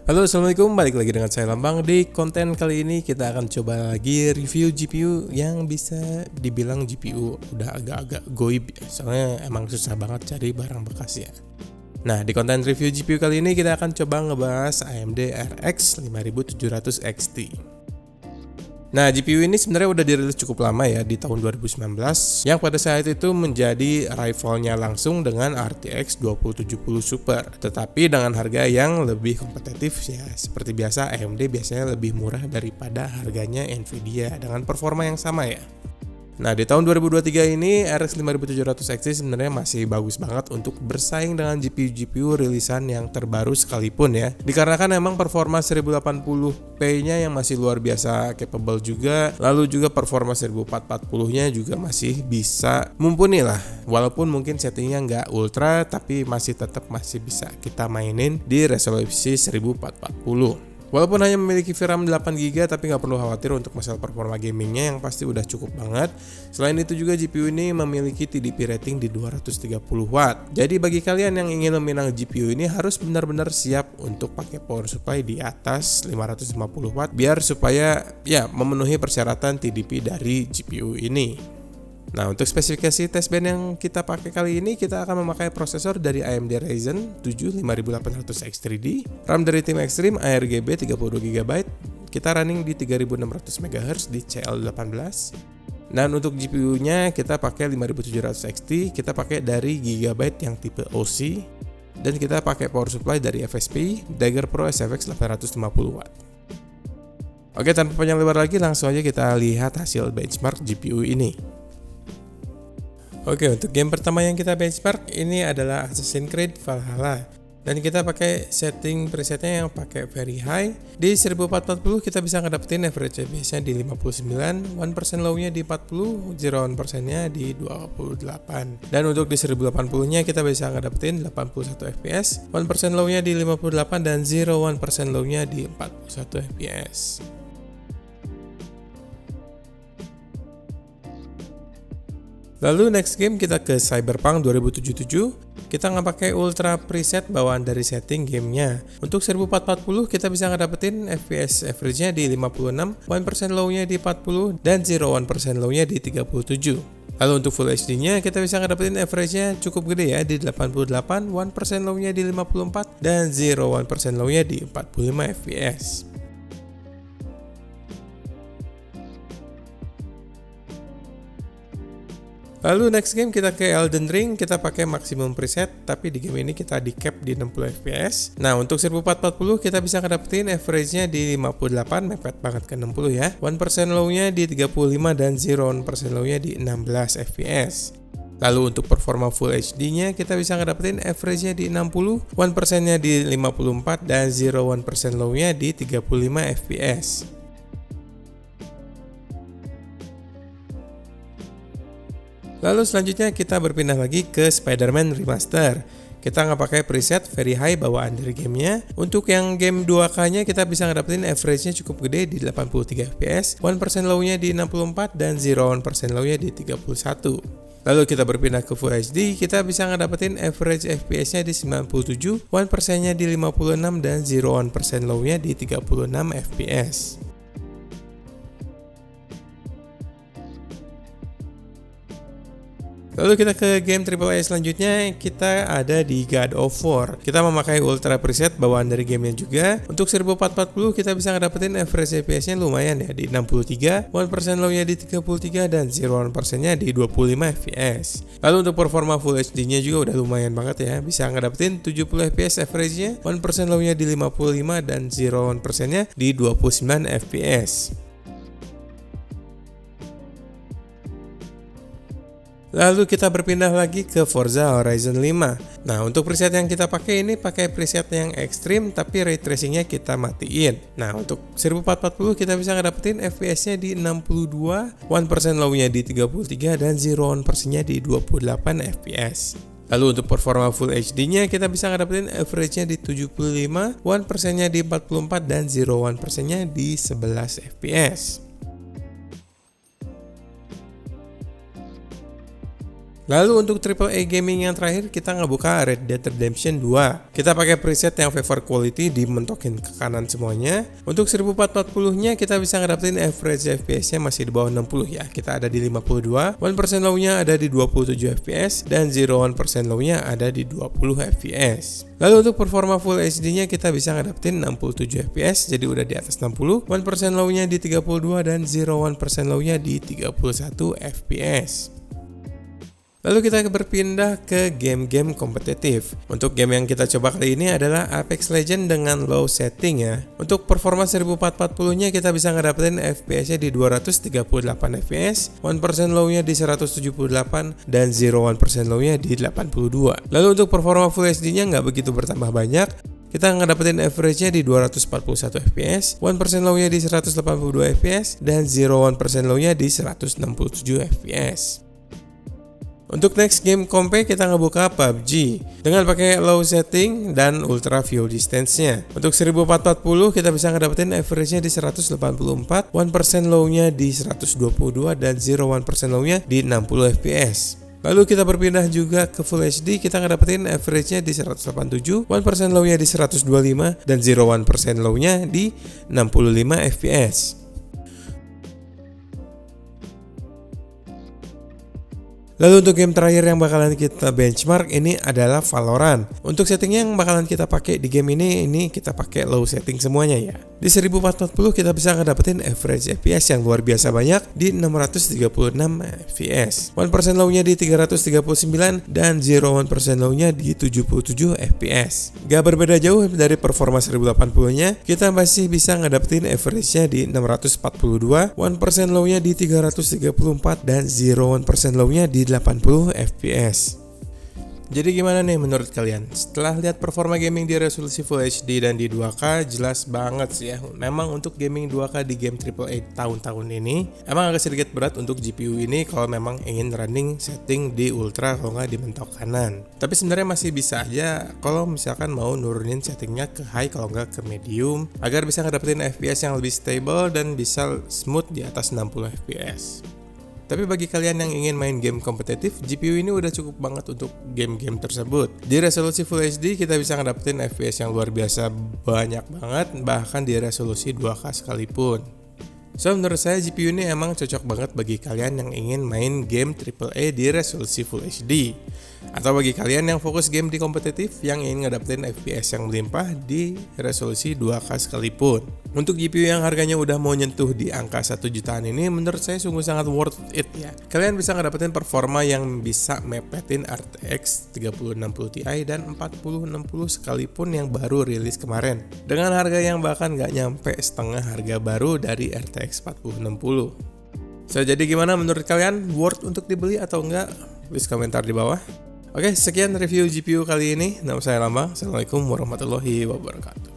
Halo, assalamualaikum. Balik lagi dengan saya Lambang. Di konten kali ini kita akan coba lagi review GPU yang bisa dibilang GPU udah agak-agak goib ya. Soalnya emang susah banget cari barang bekas ya. Nah, di konten review GPU kali ini kita akan coba ngebahas AMD RX 5700 XT. Nah, GPU ini sebenarnya udah dirilis cukup lama ya, di tahun 2019, yang pada saat itu menjadi rivalnya langsung dengan RTX 2070 Super. Tetapi dengan harga yang lebih kompetitif ya, seperti biasa AMD biasanya lebih murah daripada harganya Nvidia dengan performa yang sama ya. Nah, di tahun 2023 ini RX 5700 XT sebenarnya masih bagus banget untuk bersaing dengan GPU-GPU rilisan yang terbaru sekalipun ya. Dikarenakan emang performa 1080p-nya yang masih luar biasa capable juga, lalu juga performa 1440-nya juga masih bisa mumpuni lah. Walaupun mungkin settingnya nggak ultra, tapi masih tetap masih bisa kita mainin di resolusi 1440. Walaupun hanya memiliki VRAM 8GB, tapi nggak perlu khawatir untuk masalah performa gamingnya yang pasti udah cukup banget. Selain itu juga GPU ini memiliki TDP rating di 230 Watt. Jadi bagi kalian yang ingin meminang GPU ini harus benar-benar siap untuk pakai power supply di atas 550 Watt biar supaya ya memenuhi persyaratan TDP dari GPU ini. Nah, untuk spesifikasi testbed yang kita pakai kali ini, kita akan memakai prosesor dari AMD Ryzen 7 5800X3D, RAM dari tim Extreme ARGB 32GB, kita running di 3600 MHz di CL18. Dan untuk GPU-nya kita pakai 5700 XT, kita pakai dari Gigabyte yang tipe OC, dan kita pakai power supply dari FSP Dagger Pro SFX 850W. Oke, tanpa panjang lebar lagi, langsung aja kita lihat hasil benchmark GPU ini. Oke, untuk game pertama yang kita benchmark ini adalah Assassin's Creed Valhalla. Dan kita pakai setting presetnya yang pakai very high. Di 1440 kita bisa ngedapetin average FPS-nya di 59, 1% low-nya di 40, 0% di 28. Dan untuk di 1080-nya kita bisa ngedapetin 81 FPS, 1% low-nya di 58 dan 0% low-nya di 41 FPS. Lalu next game kita ke Cyberpunk 2077. Kita nggak pakai ultra preset bawaan dari setting gamenya. Untuk 1440 kita bisa ngedapetin FPS average-nya di 56, 1% low-nya di 40, dan 0% low-nya di 37. Lalu untuk Full HD-nya kita bisa ngedapetin average-nya cukup gede ya di 88, 1% low-nya di 54, dan 0% low-nya di 45 FPS. Lalu next game kita ke Elden Ring, kita pakai maksimum preset, tapi di game ini kita di cap di 60 fps. Nah, untuk 1440 kita bisa ngedapetin average-nya di 58, mepet banget ke 60 ya. 1% low-nya di 35 dan 0% low-nya di 16 fps. Lalu untuk performa Full HD-nya kita bisa ngedapetin average-nya di 60, 1%-nya di 54 dan 0% low-nya di 35 fps. Lalu selanjutnya kita berpindah lagi ke Spider-Man Remaster. Kita nggak pakai preset very high bawaan dari gamenya. Untuk yang game 2K-nya kita bisa ngedapetin average-nya cukup gede di 83 fps, 1% low-nya di 64 dan 0% low-nya di 31. Lalu kita berpindah ke Full HD, kita bisa ngedapetin average FPS-nya di 97, 1%-nya di 56 dan 0% low-nya di 36 fps. Lalu kita ke game AAA selanjutnya, kita ada di God of War. Kita memakai ultra preset bawaan dari gamenya juga. Untuk 1440 kita bisa ngedapetin average FPS-nya lumayan ya di 63, 1% low-nya di 33 dan 0%-nya di 25 fps. Lalu untuk performa Full HD-nya juga udah lumayan banget ya. Bisa ngedapetin 70 fps average-nya, 1% low-nya di 55 dan 0%-nya di 29 fps. Lalu kita berpindah lagi ke Forza Horizon 5. Nah, untuk preset yang kita pakai ini pakai preset yang ekstrim tapi ray tracingnya kita matiin. Nah, untuk 1440 kita bisa ngedapetin FPS-nya di 62, 1% low-nya di 33 dan 0%-nya di 28 fps. Lalu untuk performa Full HD-nya kita bisa ngedapetin average-nya di 75, 1%-nya di 44 dan 0%-nya di 11 fps. Lalu untuk AAA gaming yang terakhir, kita ngebuka Red Dead Redemption 2. Kita pakai preset yang favor quality, dimentokin ke kanan semuanya. Untuk 1440-nya kita bisa ngedapetin average FPS-nya masih di bawah 60 ya. Kita ada di 52, 1% low-nya ada di 27 FPS, dan 0% low-nya ada di 20 FPS. Lalu untuk performa Full HD-nya kita bisa ngedapetin 67 FPS, jadi udah di atas 60, 1% low-nya di 32, dan 0% low-nya di 31 FPS. Lalu kita berpindah ke game-game kompetitif. Untuk game yang kita coba kali ini adalah Apex Legends dengan low setting ya. Untuk performa 1440-nya kita bisa ngedapetin FPS-nya di 238 FPS, 1% low-nya di 178, dan 0% low-nya di 82. Lalu untuk performa Full HD-nya nggak begitu bertambah banyak. Kita ngedapetin average-nya di 241 FPS, 1% low-nya di 182 FPS, dan 0% low-nya di 167 FPS. Untuk next game kompe kita ngebuka PUBG dengan pakai low setting dan ultra view distance-nya. Untuk 1440 kita bisa ngedapetin average-nya di 184, 1% low-nya di 122, dan 0% low-nya di 60 FPS. Lalu kita berpindah juga ke Full HD, kita ngedapetin average-nya di 187, 1% low-nya di 125, dan 0% low-nya di 65 FPS. Lalu untuk game terakhir yang bakalan kita benchmark ini adalah Valorant. Untuk settingnya yang bakalan kita pakai di game ini kita pakai low setting semuanya ya. Di 1440 kita bisa ngedapetin average FPS yang luar biasa banyak di 636 FPS. 1% low-nya di 339 dan 0% low-nya di 77 FPS. Gak berbeda jauh dari performa 1080-nya, kita masih bisa ngedapetin average-nya di 642, 1% low-nya di 334, dan 0% low-nya di 80 FPS. Jadi gimana nih menurut kalian? Setelah lihat performa gaming di resolusi Full HD dan di 2K, jelas banget sih ya. Memang untuk gaming 2K di game AAA tahun-tahun ini emang agak sedikit berat untuk GPU ini kalau memang ingin running setting di ultra kalau nggak di mentok kanan. Tapi sebenarnya masih bisa aja kalau misalkan mau nurunin settingnya ke high kalau nggak ke medium agar bisa ngedapetin FPS yang lebih stable dan bisa smooth di atas 60 FPS. Tapi bagi kalian yang ingin main game kompetitif, GPU ini udah cukup banget untuk game-game tersebut. Di resolusi Full HD kita bisa ngedapetin FPS yang luar biasa banyak banget, bahkan di resolusi 2K sekalipun. So menurut saya GPU ini emang cocok banget bagi kalian yang ingin main game AAA di resolusi Full HD. Atau bagi kalian yang fokus game di kompetitif yang ingin ngedapetin FPS yang melimpah di resolusi 2K sekalipun. Untuk GPU yang harganya udah mau nyentuh di angka 1 jutaan ini menurut saya sungguh sangat worth it ya. Kalian bisa ngedapetin performa yang bisa mepetin RTX 3060 Ti dan 4060 sekalipun yang baru rilis kemarin. Dengan harga yang bahkan gak nyampe setengah harga baru dari RTX 4060. So jadi gimana menurut kalian? Worth untuk dibeli atau enggak? Please komentar di bawah. Oke, sekian review GPU kali ini. Nama saya Lambang. Assalamualaikum warahmatullahi wabarakatuh.